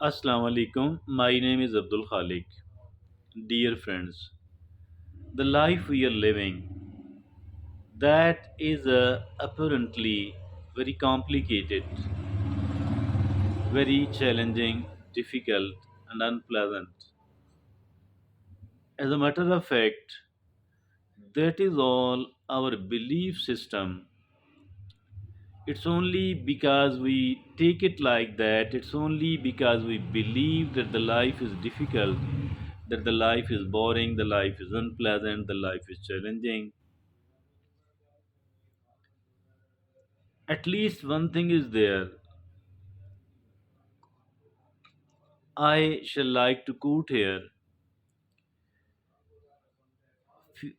Assalamu alaikum. My name is Abdul Khalik. Dear friends, the life we are living, that is apparently very complicated, very challenging, difficult, and unpleasant. As a matter of fact, that is all our belief system. It's only because we take it like that, it's only because we believe that the life is difficult, that the life is boring, the life is unpleasant, the life is challenging. At least one thing is there. I shall like to quote here few,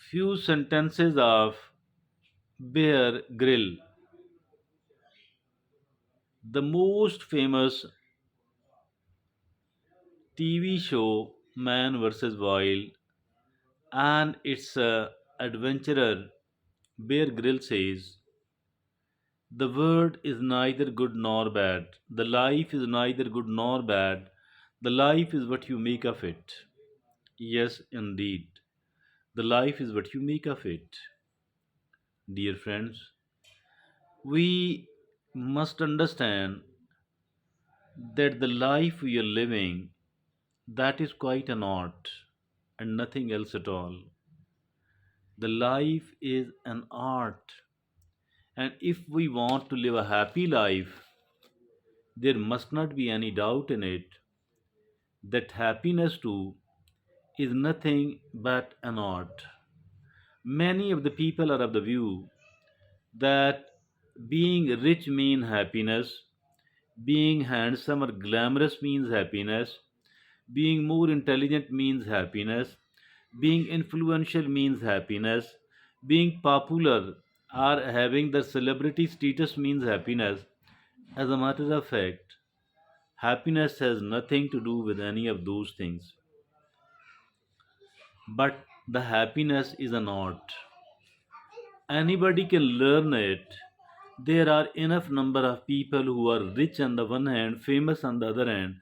few sentences of Bear Grill, the most famous TV show Man vs. Wild, and its adventurer Bear Grill says, "The world is neither good nor bad. The life is neither good nor bad. The life is what you make of it." Yes, indeed. The life is what you make of it. Dear friends, we must understand that the life we are living, that is quite an art and nothing else at all. The life is an art, and if we want to live a happy life, there must not be any doubt in it that happiness too is nothing but an art. Many of the people are of the view that being rich means happiness, being handsome or glamorous means happiness, being more intelligent means happiness, being influential means happiness, being popular or having the celebrity status means happiness. As a matter of fact, happiness has nothing to do with any of those things. But the happiness is an art. Anybody can learn it. There are enough number of people who are rich on the one hand, famous on the other hand.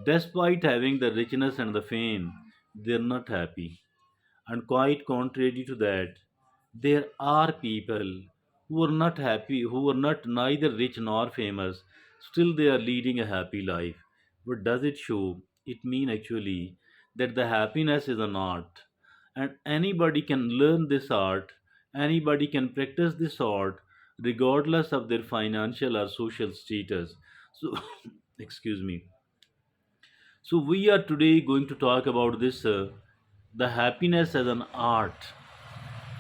Despite having the richness and the fame, they are not happy. And quite contrary to that, there are people who are not happy, who are not neither rich nor famous, still they are leading a happy life. What does it show? It means actually that the happiness is an art, and anybody can learn this art, anybody can practice this art, regardless of their financial or social status. So, excuse me. So we are today going to talk about this, the happiness as an art.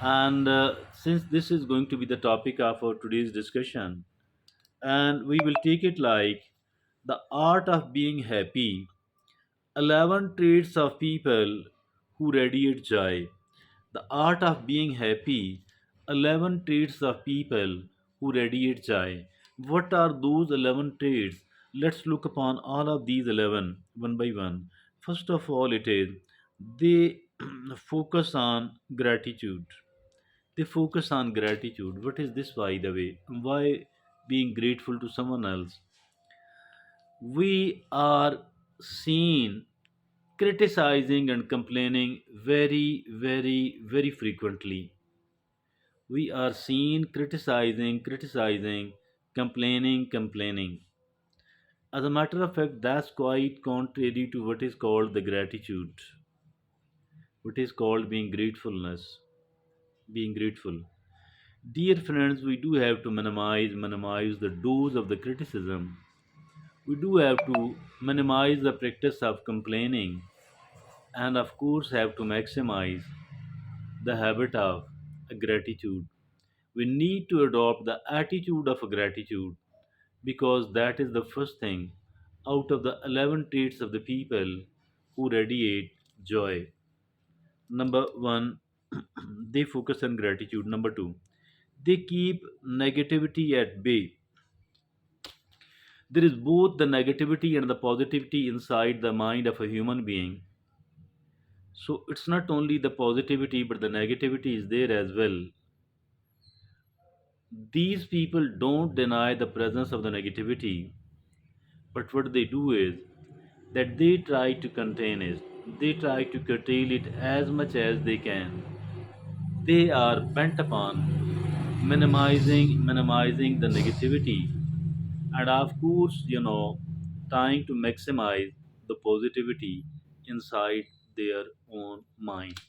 And since this is going to be the topic of our today's discussion, and we will take it like the art of being happy, 11 traits of people who radiate joy. The art of being happy, 11 traits of people who radiate joy. What are those 11 traits? Let's look upon all of these 11 one by one. First of all, it is they focus on gratitude. They focus on gratitude. What is this, by the way? Why being grateful to someone else? We are seen criticizing and complaining very, very, very frequently. We are seen criticizing, complaining. As a matter of fact, that's quite contrary to what is called the gratitude, what is called being gratefulness, being grateful. Dear friends, we do have to minimize the dose of the criticism. We do have to minimize the practice of complaining, and of course have to maximize the habit of gratitude. We need to adopt the attitude of gratitude because that is the first thing out of the 11 traits of the people who radiate joy. Number 1, they focus on gratitude. Number 2, they keep negativity at bay. There is both the negativity and the positivity inside the mind of a human being. So it's not only the positivity, but the negativity is there as well. These people don't deny the presence of the negativity, But what they do is that they try to contain it, they try to curtail it as much as they can. They are bent upon minimizing the negativity, and of course, trying to maximize the positivity inside their own mind.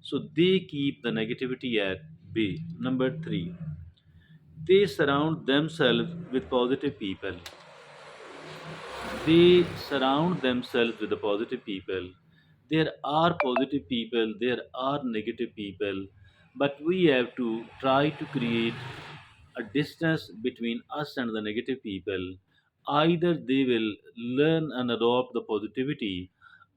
So they keep the negativity at bay. Number three, they surround themselves with positive people. They surround themselves with the positive people. There are positive people, there are negative people, but we have to try to create a distance between us and the negative people. Either they will learn and adopt the positivity,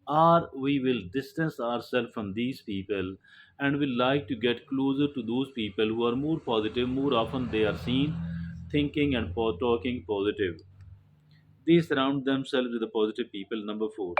or we will distance ourselves from these people and will like to get closer to those people who are more positive. More often they are seen thinking and talking positive. They surround themselves with the positive people. Number four,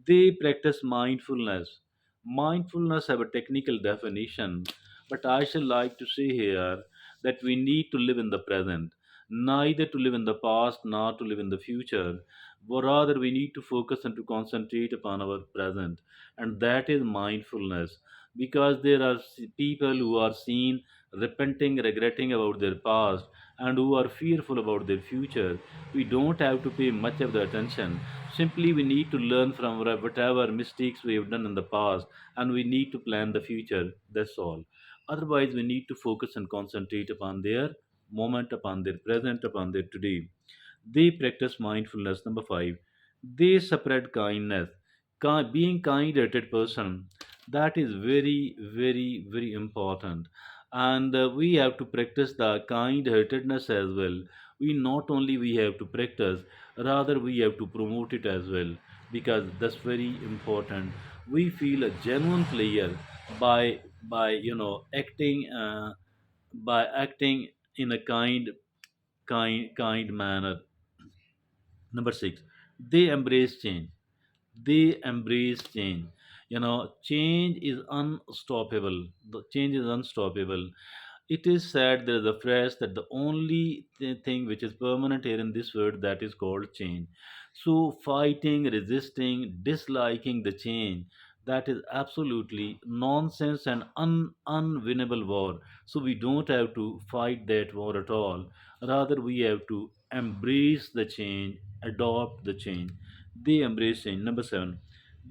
they practice mindfulness. Mindfulness have a technical definition, but I shall like to say here that we need to live in the present, neither to live in the past nor to live in the future. But rather, we need to focus and to concentrate upon our present, and that is mindfulness. Because there are people who are seen repenting, regretting about their past, and who are fearful about their future. We don't have to pay much of the attention. Simply, we need to learn from whatever mistakes we have done in the past, and we need to plan the future. That's all. Otherwise, we need to focus and concentrate upon their moment, upon their present, upon their today. They practice mindfulness. Number five, they spread kindness. Being kind-hearted person, that is very, very, very important, and we have to practice the kind-heartedness as well. We have to practice, rather we have to promote it as well, because that's very important. We feel a genuine player by acting in a kind manner. Number six, they embrace change. They embrace change. Change is unstoppable. The change is unstoppable. It is said, there is a phrase that the only thing which is permanent here in this world, that is called change. So fighting, resisting, disliking the change, that is absolutely nonsense and unwinnable war. So we don't have to fight that war at all. Rather, we have to embrace the change, adopt the change. They embrace change. Number seven,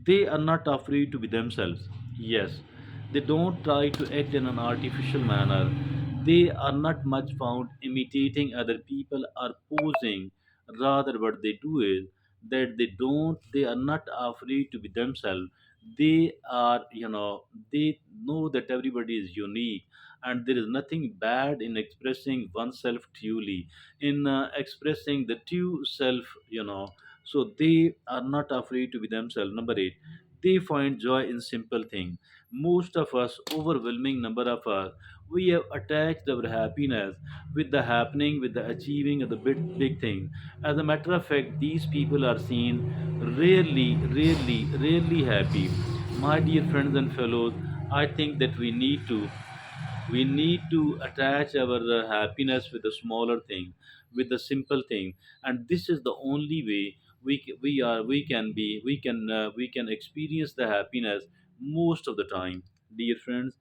they are not afraid to be themselves. Yes, they don't try to act in an artificial manner. They are not much found imitating other people or posing. Rather, what they do is that they are not afraid to be themselves. They are, they know that everybody is unique, and there is nothing bad in expressing oneself truly, in expressing the true self, So they are not afraid to be themselves. Number eight, they find joy in simple things. Most of us, overwhelming number of us, we have attached our happiness with the happening, with the achieving of the big thing. As a matter of fact, these people are seen rarely happy. My dear friends and fellows, I think that we need to attach our happiness with a smaller thing, with a simple thing, and this is the only way we can experience the happiness most of the time. Dear friends,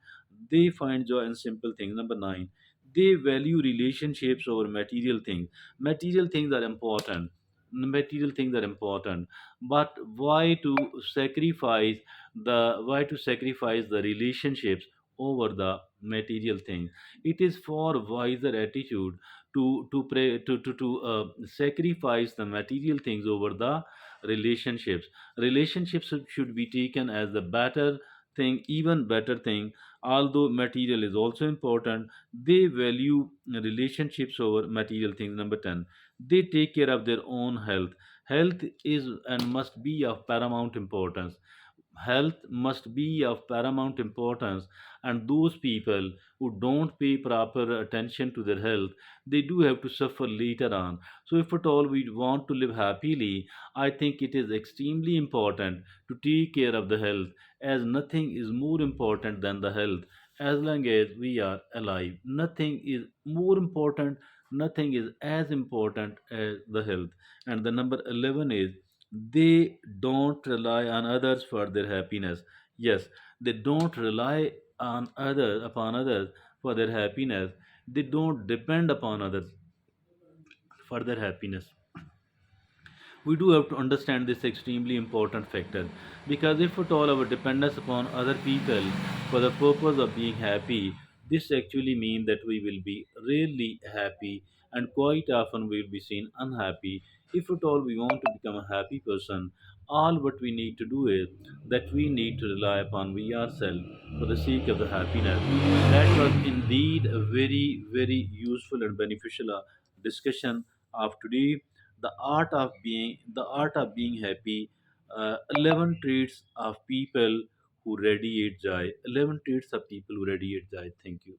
they find joy in simple things. Number 9, they value relationships over material things. Material things are important material things are important, but why to sacrifice the relationships over the material thing? It is for wiser attitude to sacrifice the material things over the relationships. Relationships should be taken as the better thing, even better thing. Although material is also important, they value relationships over material things. Number 10, they take care of their own health. Health is and must be of paramount importance. Health must be of paramount importance, and those people who don't pay proper attention to their health, they do have to suffer later on. So if at all we want to live happily, I think it is extremely important to take care of the health, as nothing is more important than the health. As long as we are alive, nothing is more important Nothing is as important as the health. And the number 11 is they don't rely on others for their happiness. Yes, they don't rely on others upon others for their happiness. They don't depend upon others for their happiness. We do have to understand this extremely important factor, because if at all our dependence upon other people for the purpose of being happy, this actually means that we will be really happy, and quite often we will be seen unhappy. If at all we want to become a happy person, all what we need to do is that we need to rely upon we ourselves for the sake of the happiness. That was indeed a very, very useful and beneficial discussion of today. The art of being happy. 11 traits of people who radiate joy. 11 traits of people who radiate joy. Thank you.